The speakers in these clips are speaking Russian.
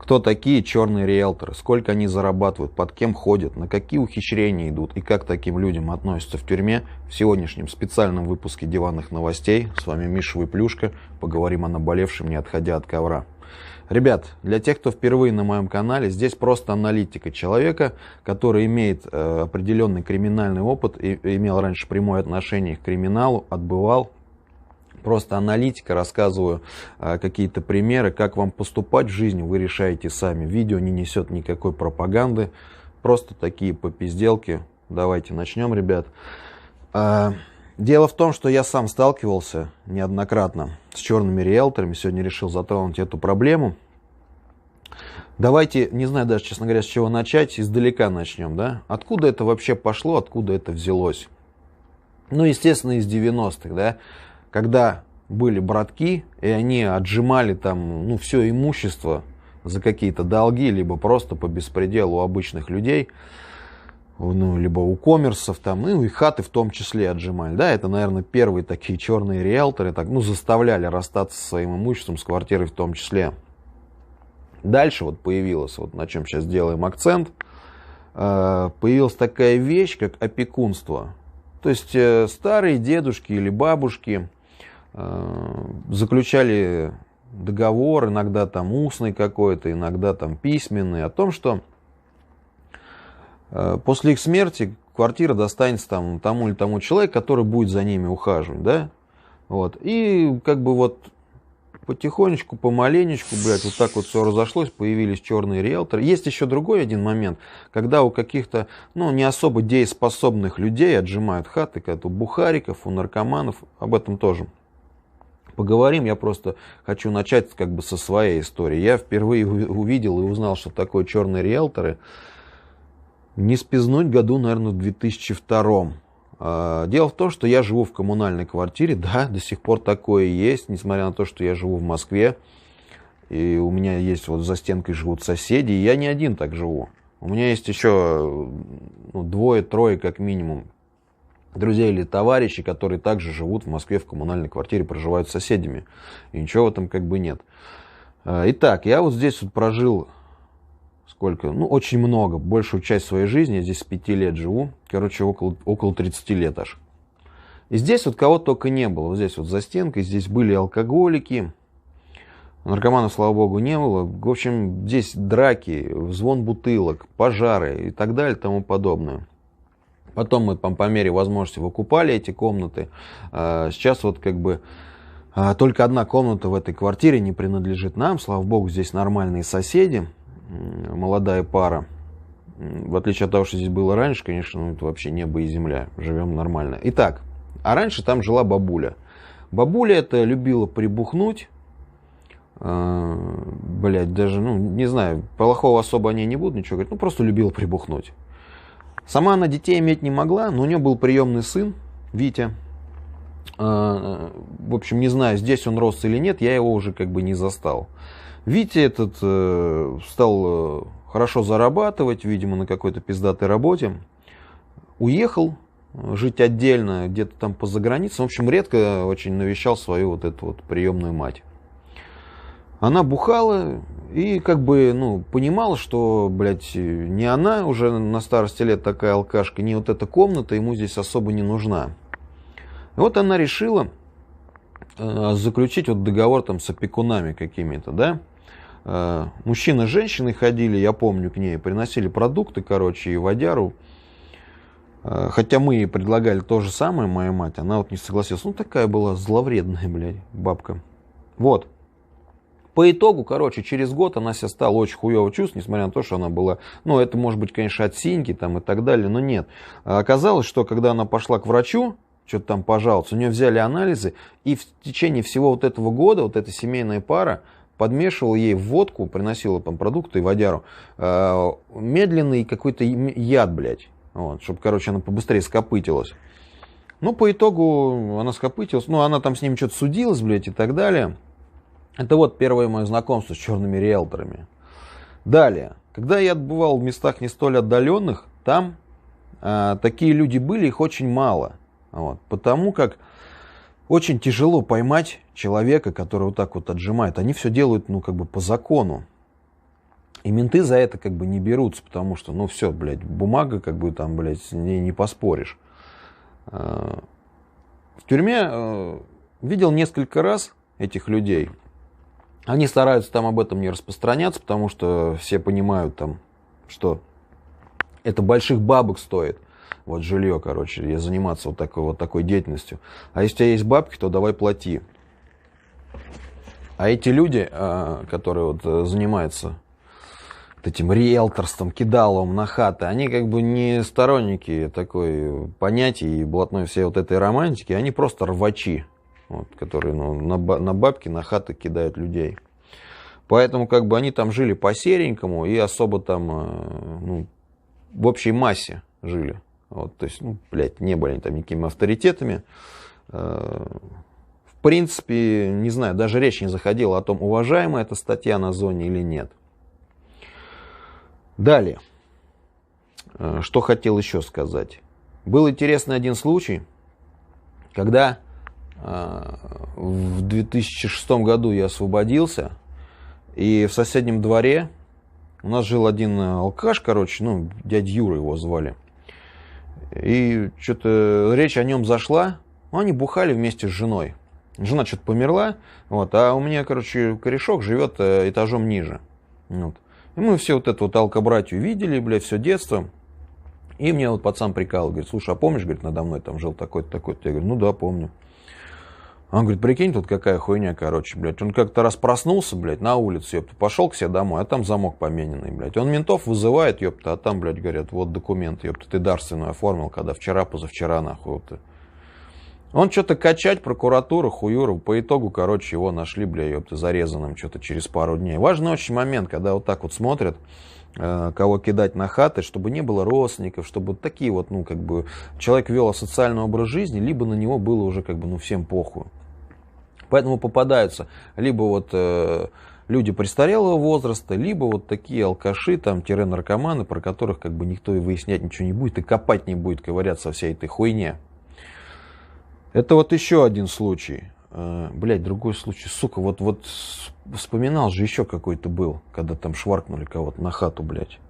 Кто такие черные риэлторы, сколько они зарабатывают, под кем ходят, на какие ухищрения идут и как к таким людям относятся в тюрьме, в сегодняшнем специальном выпуске диванных новостей. С вами Миша Выплюшка. Поговорим о наболевшем, не отходя от ковра. Ребят, для тех, кто впервые на моем канале, здесь просто аналитика человека, который имеет определенный криминальный опыт, и имел раньше прямое отношение к криминалу, отбывал. Просто аналитика, рассказываю какие-то примеры, как вам поступать в жизни, вы решаете сами. Видео не несет никакой пропаганды, просто такие попизделки. Давайте начнем, ребят. Дело в том, что я сам сталкивался неоднократно с черными риэлторами, сегодня решил затронуть эту проблему. Давайте, не знаю даже, честно говоря, с чего начать, издалека начнем, да? Откуда это вообще пошло, откуда это взялось? Ну, естественно, из 90-х, да? Когда были братки, и они отжимали там, ну, все имущество за какие-то долги, либо просто по беспределу у обычных людей, ну, либо у коммерсов там, ну, и хаты в том числе отжимали, да, это, наверное, первые такие черные риэлторы, так, ну, заставляли расстаться со своим имуществом, с квартирой в том числе. Дальше вот появилось, вот на чем сейчас делаем акцент, появилась такая вещь, как опекунство. То есть старые дедушки или бабушки заключали договор, иногда там устный какой-то, иногда там письменный, о том, что после их смерти квартира достанется там тому или тому человеку, который будет за ними ухаживать, да? Вот. И как бы вот потихонечку, помаленечку, блядь, вот так вот все разошлось, появились черные риэлторы. Есть еще другой один момент, когда у каких-то, ну, не особо дееспособных людей отжимают хаты, как у бухариков, у наркоманов, об этом тоже поговорим. Я просто хочу начать как бы со своей истории. Я впервые увидел и узнал, что такое черные риэлторы, не спизнуть году, наверное, в 2002. Дело в том, что я живу в коммунальной квартире, да, до сих пор такое есть, несмотря на то, что я живу в Москве, и у меня есть вот за стенкой живут соседи, и я не один так живу. У меня есть еще двое-трое как минимум друзей или товарищей, которые также живут в Москве в коммунальной квартире, проживают с соседями, и ничего в этом как бы нет. Итак, я вот здесь вот прожил... Сколько? Ну, очень много. Большую часть своей жизни. Я здесь с 5 лет живу. Короче, около 30 лет аж. И здесь вот кого только не было. Вот здесь вот за стенкой. Здесь были алкоголики. Наркоманов, слава богу, не было. В общем, здесь драки, звон бутылок, пожары и так далее и тому подобное. Потом мы по мере возможности выкупали эти комнаты. Сейчас вот как бы только одна комната в этой квартире не принадлежит нам. Слава богу, здесь нормальные соседи. Молодая пара. В отличие от того, что здесь было раньше, конечно, ну, это вообще небо и земля. Живем нормально. Итак, а раньше там жила бабуля. Бабуля это любила прибухнуть. Блять, даже, ну, не знаю, плохого особо о ней не буду ничего говорить. Ну, просто любила прибухнуть. Сама она детей иметь не могла, но у нее был приемный сын, Витя. В общем, не знаю, здесь он рос или нет, я его уже как бы не застал. Витя этот стал хорошо зарабатывать, видимо, на какой-то пиздатой работе. Уехал жить отдельно, где-то там по заграницам. В общем, редко очень навещал свою вот эту вот приемную мать. Она бухала и как бы, ну, понимала, что, блядь, не она уже на старости лет такая алкашка, не вот эта комната ему здесь особо не нужна. И вот она решила заключить вот договор там с опекунами какими-то, да. Мужчины с женщиной ходили, я помню, к ней, приносили продукты, короче, и водяру. Хотя мы ей предлагали то же самое, моя мать, она вот не согласилась. Ну, такая была зловредная, блядь, бабка. Вот. По итогу, короче, через год она себя стала очень хуёво чувствовать, несмотря на то, что она была, ну, это может быть, конечно, от синьки там и так далее, но нет. Оказалось, что когда она пошла к врачу, что-то там пожаловаться, у нее взяли анализы, и в течение всего вот этого года вот эта семейная пара подмешивала ей в водку, приносила там продукты и водяру, медленный какой-то яд, блядь, вот, чтобы, короче, она побыстрее скопытилась. Ну, по итогу она скопытилась, ну, она там с ним что-то судилась, блядь, и так далее. Это вот первое мое знакомство с черными риэлторами. Далее, когда я отбывал в местах не столь отдаленных, там такие люди были, их очень мало, вот, потому как очень тяжело поймать человека, который вот так вот отжимает. Они все делают, ну, как бы по закону. И менты за это как бы не берутся, потому что, ну все, блядь, бумага, как бы там, блядь, с ней не поспоришь. В тюрьме видел несколько раз этих людей. Они стараются там об этом не распространяться, потому что все понимают там, что это больших бабок стоит. Вот жилье, короче, и заниматься вот такой деятельностью. А если у тебя есть бабки, то давай плати. А эти люди, которые вот занимаются этим риэлторством, кидалом на хаты, они как бы не сторонники такой понятий и блатной всей вот этой романтики, они просто рвачи, вот, которые на бабки, на хаты кидают людей. Поэтому как бы они там жили по-серенькому и особо там, ну, в общей массе жили. Вот, то есть, ну, блядь, не были они там никакими авторитетами. В принципе, не знаю, даже речь не заходила о том, уважаемая эта статья на зоне или нет. Далее. Что хотел еще сказать. Был интересный один случай, когда в 2006 году я освободился, и в соседнем дворе у нас жил один алкаш, короче, ну, дядя Юра его звали. И что-то речь о нем зашла, они бухали вместе с женой. Жена что-то померла, вот, а у меня, короче, корешок живет этажом ниже. Вот. И мы все вот эту вот алкобратью видели, блядь, все детство. И мне вот пацан прикалывал, говорит, слушай, а помнишь, говорит, надо мной там жил такой-то, такой-то? Я говорю, ну да, помню. Он говорит, прикинь, тут какая хуйня, короче, блядь. Он как-то раз проснулся, блядь, на улице, ёпта, пошел к себе домой, а там замок помененный, блядь. Он ментов вызывает, ёпта, а там, блядь, говорят, вот документы, ёпта, ты дарственную оформил, когда вчера, позавчера, нахуй, вот. Он что-то качать, прокуратура, хуюра, по итогу, короче, его нашли, бля, ёпта, зарезанным что-то через пару дней. Важный очень момент, когда вот так вот смотрят, кого кидать на хаты, чтобы не было родственников, чтобы такие вот, ну, как бы, человек вел асоциальный образ жизни, либо на него было уже, как бы, ну, всем похуй. Поэтому попадаются либо вот люди престарелого возраста, либо вот такие алкаши, там, наркоманы, про которых, как бы, никто и выяснять ничего не будет, и копать не будет, ковыряться вся этой хуйне. Это вот еще один случай. Блять, другой случай. Сука, вот вспоминал же еще какой-то был, когда там шваркнули кого-то на хату, блять.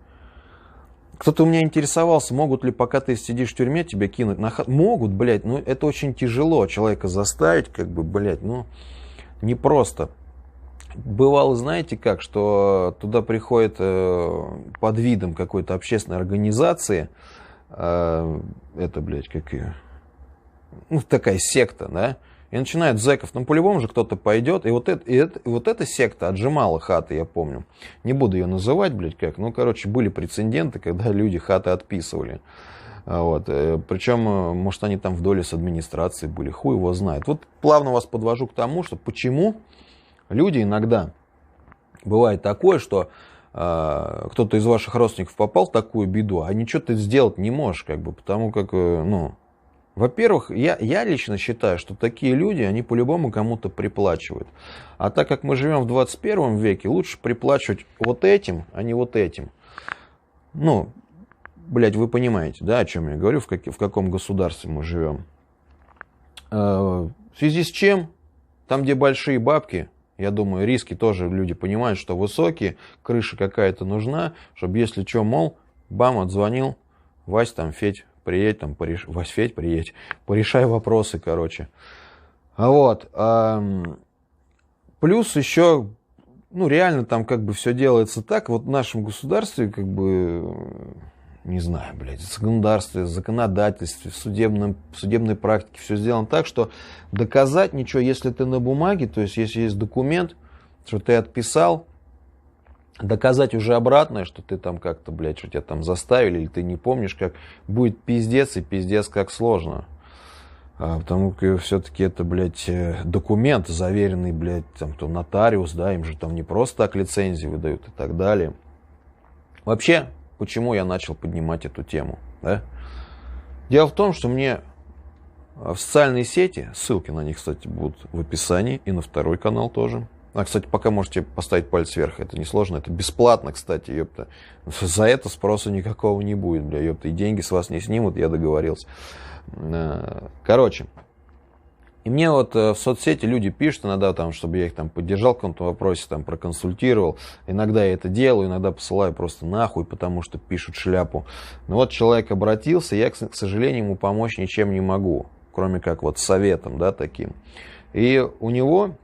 Кто-то у меня интересовался, могут ли, пока ты сидишь в тюрьме, тебя кинуть на хату. Могут, блять, но это очень тяжело человека заставить, как бы, блять, ну, непросто. Бывало, знаете как, что туда приходит под видом какой-то общественной организации, это, блять, как ее... Ну, такая секта, да, и начинают зэков, ну, по-любому же кто-то пойдет, и вот эта секта отжимала хаты, я помню, не буду ее называть, блядь, как, ну, короче, были прецеденты, когда люди хаты отписывали, вот, причем, может, они там в доле с администрацией были, хуй его знает. Вот плавно вас подвожу к тому, что почему люди иногда, бывает такое, что кто-то из ваших родственников попал в такую беду, а ничего ты сделать не можешь, как бы, потому как, ну, во-первых, я лично считаю, что такие люди, они по-любому кому-то приплачивают. А так как мы живем в 21 веке, лучше приплачивать вот этим, а не вот этим. Ну, блядь, вы понимаете, да, о чем я говорю, в каком государстве мы живем. В связи с чем, там, где большие бабки, я думаю, риски тоже люди понимают, что высокие, крыша какая-то нужна, чтобы если что, мол, бам, отзвонил, Вась, там, Федь, приедь, там, Вась, Федь, приедь, порешай вопросы, короче. А вот, плюс еще, ну, реально там как бы все делается так, вот в нашем государстве, как бы, не знаю, блядь, в законодательстве, в судебной практике все сделано так, что доказать ничего, если ты на бумаге, то есть если есть документ, что ты отписал, доказать уже обратное, что ты там как-то, блядь, что тебя там заставили, или ты не помнишь, как будет пиздец, и пиздец как сложно. Потому что все-таки это, блядь, документ, заверенный, блядь, там, то нотариус, да, им же там не просто так лицензии выдают и так далее. Вообще, почему я начал поднимать эту тему, да? Дело в том, что мне в социальные сети, ссылки на них, кстати, будут в описании, и на второй канал тоже. А, кстати, пока можете поставить палец вверх, это несложно, это бесплатно, кстати, ёпта. За это спроса никакого не будет, бля, ёпта, и деньги с вас не снимут, я договорился. Короче, И мне вот в соцсети люди пишут иногда, там, чтобы я их там поддержал в каком-то вопросе, там, проконсультировал. Иногда я это делаю, иногда посылаю просто нахуй, потому что пишут шляпу. Но вот человек обратился, я, к сожалению, ему помочь ничем не могу, кроме как вот советом, да, таким. И у него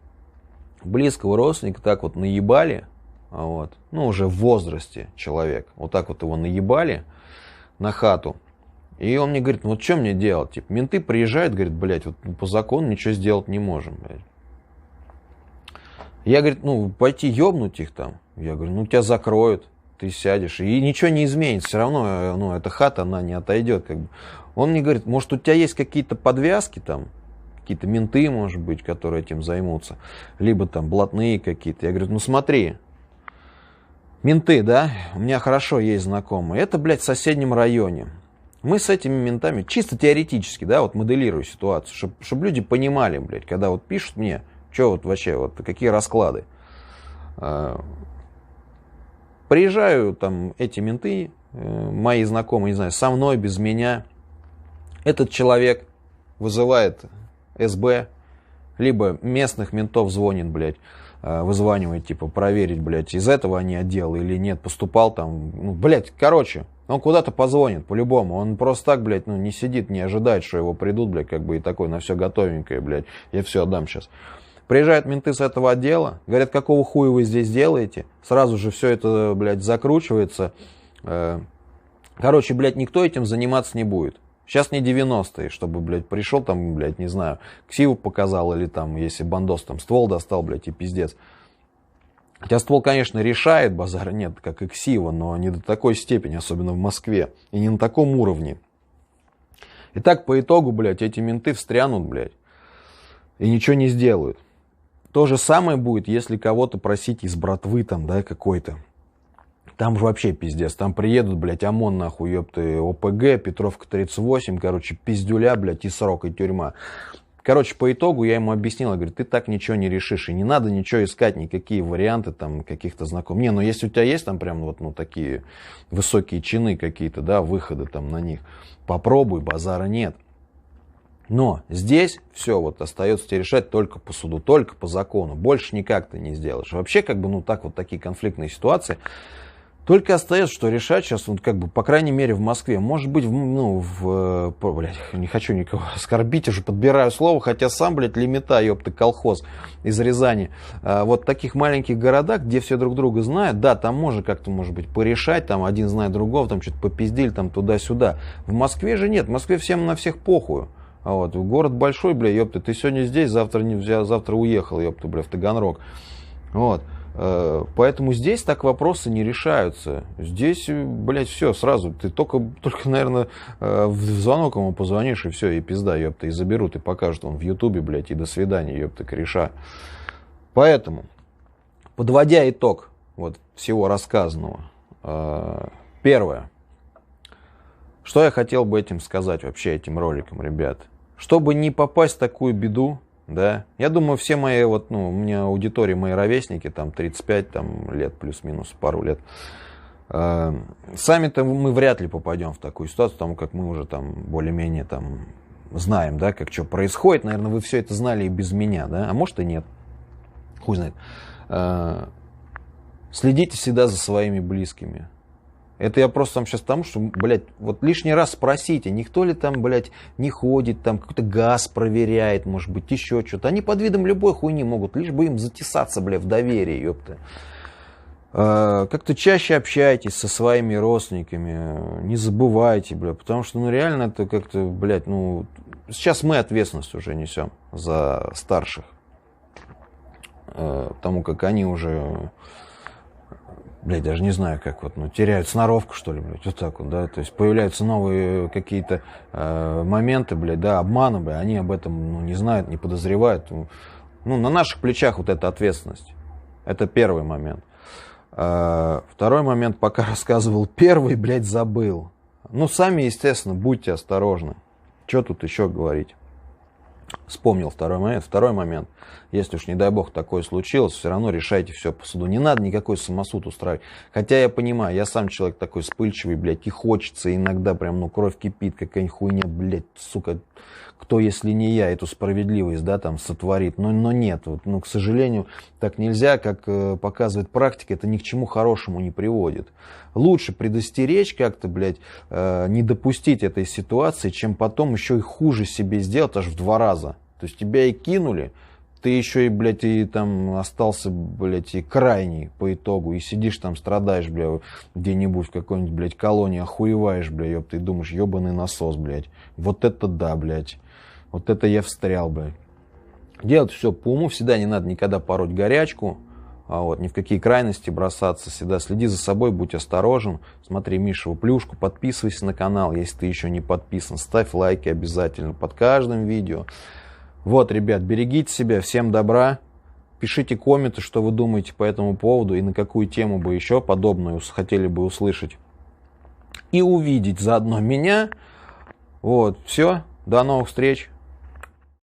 близкого родственника так вот наебали, вот, ну, уже в возрасте человек, вот так вот его наебали на хату. И он мне говорит, ну вот что мне делать? Типа, менты приезжают, говорит, блядь, вот по закону ничего сделать не можем, блядь. Я, говорит, ну, пойти ёбнуть их там. Я говорю, ну, тебя закроют, ты сядешь, и ничего не изменится. Все равно, ну, эта хата, она не отойдет, как бы. Он мне говорит, может, у тебя есть какие-то подвязки там, какие-то менты, может быть, которые этим займутся, либо там блатные какие-то. Я говорю, ну, смотри, менты, да, у меня хорошо есть знакомые. Это, блядь, в соседнем районе. Мы с этими ментами, чисто теоретически, да, вот моделирую ситуацию, чтобы люди понимали, блядь, когда вот пишут мне, что вот вообще, вот какие расклады. Приезжают там эти менты, мои знакомые, не знаю, со мной, без меня. Этот человек вызывает СБ, либо местных ментов звонит, блядь, вызванивает, типа, проверить, блядь, из этого они отдела или нет, поступал там, ну, блядь, короче. Он куда-то позвонит, по-любому. Он просто так, блядь, ну, не сидит, не ожидает, что его придут, блядь, как бы и такой, на все готовенькое, блядь, я все отдам сейчас. Приезжают менты с этого отдела, говорят, какого хуя вы здесь делаете? Сразу же все это, блядь, закручивается. Короче, блядь, никто этим заниматься не будет. Сейчас не 90-е, чтобы, блядь, пришел там, блядь, не знаю, ксиву показал или там, если бандос там ствол достал, блядь, и пиздец. Хотя ствол, конечно, решает, базара нет, как и ксива, но не до такой степени, особенно в Москве, и не на таком уровне. И так по итогу, блядь, эти менты встрянут, блядь, и ничего не сделают. То же самое будет, если кого-то просить из братвы там, да, какой-то. Там же вообще пиздец, там приедут, блядь, ОМОН, нахуй, ёпты, ОПГ, Петровка 38, короче, пиздюля, блядь, и срок, и тюрьма. Короче, по итогу я ему объяснил, я говорю, ты так ничего не решишь, и не надо ничего искать, никакие варианты там каких-то знакомых. Не, ну если у тебя есть там прям вот, ну, такие высокие чины какие-то, да, выходы там на них, попробуй, базара нет. Но здесь все вот остается тебе решать только по суду, только по закону, больше никак ты не сделаешь. Вообще, как бы, ну, так вот такие конфликтные ситуации, только остается, что решать сейчас, вот, как бы, по крайней мере, в Москве. Может быть, блядь, не хочу никого оскорбить, уже подбираю слово, хотя сам, блядь, лимита, ёпта, колхоз из Рязани. Вот в таких маленьких городах, где все друг друга знают, да, там можно как-то, может быть, порешать, там один знает другого, там что-то попиздили, там туда-сюда. В Москве же нет, в Москве всем на всех похую. Вот, город большой, бля, ёпта, ты сегодня здесь, завтра уехал, ёпта, бля, в Таганрог. Вот. Поэтому здесь так вопросы не решаются. Здесь, блядь, все сразу. Ты только, наверное, в звонок ему позвонишь, и все, и пизда, ёпта, и заберут, и покажут он в Ютубе, блядь, и до свидания, ёпта, кореша. Поэтому, подводя итог вот всего рассказанного, первое, что я хотел бы этим сказать вообще, этим роликом, ребят. Чтобы не попасть в такую беду, да, я думаю, все мои, вот, ну, у меня аудитория, мои ровесники, там, 35 там, лет, плюс-минус, пару лет, сами-то мы вряд ли попадем в такую ситуацию, потому как мы уже там более-менее там знаем, да, как что происходит, наверное, вы все это знали и без меня, да, а может и нет, хуй знает. Следите всегда за своими близкими. Это я просто там сейчас тому, что, блядь, вот лишний раз спросите, никто ли там, блядь, не ходит, там какой-то газ проверяет, может быть, еще что-то. Они под видом любой хуйни могут, лишь бы им затесаться, блядь, в доверие, ёпта. Как-то чаще общайтесь со своими родственниками, не забывайте, блядь, потому что, ну, реально это как-то, блядь, ну, сейчас мы ответственность уже несем за старших, потому как они уже... Блядь, даже не знаю, как вот, ну, теряют сноровку, что ли, блядь, вот так вот, да, то есть появляются новые какие-то моменты, блядь, да, обмана, блядь, они об этом, ну, не знают, не подозревают, ну, на наших плечах вот эта ответственность, это первый момент. Второй момент, пока рассказывал первый, блядь, забыл, ну, сами, естественно, будьте осторожны, что тут еще говорить. Вспомнил второй момент. Если уж, не дай бог, такое случилось, все равно решайте все по суду. Не надо никакой самосуд устраивать. Хотя я понимаю, я сам человек такой вспыльчивый, блядь, и хочется иногда прям, кровь кипит, какая-нибудь хуйня, блядь, сука. Кто, если не я, эту справедливость, да, там, сотворит. Но нет, к сожалению, так нельзя, как показывает практика, это ни к чему хорошему не приводит. Лучше предостеречь как-то, блядь, не допустить этой ситуации, чем потом еще и хуже себе сделать аж в 2 раза. То есть тебя и кинули, ты еще и, блядь, и там остался, блядь, и крайний по итогу, и сидишь там, страдаешь, блядь, где-нибудь в какой-нибудь, блядь, колонии, охуеваешь, блядь, ёб, ты думаешь, ебаный насос, блядь. Вот это да, блядь. Вот это я встрял, блядь. Делать все по уму, всегда не надо никогда пороть горячку, ни в какие крайности бросаться, всегда следи за собой, будь осторожен, смотри Мишеву плюшку, подписывайся на канал, если ты еще не подписан, ставь лайки обязательно под каждым видео. Вот, ребят, берегите себя, всем добра, пишите комменты, что вы думаете по этому поводу и на какую тему бы еще подобную хотели бы услышать и увидеть заодно меня. Вот, все, до новых встреч.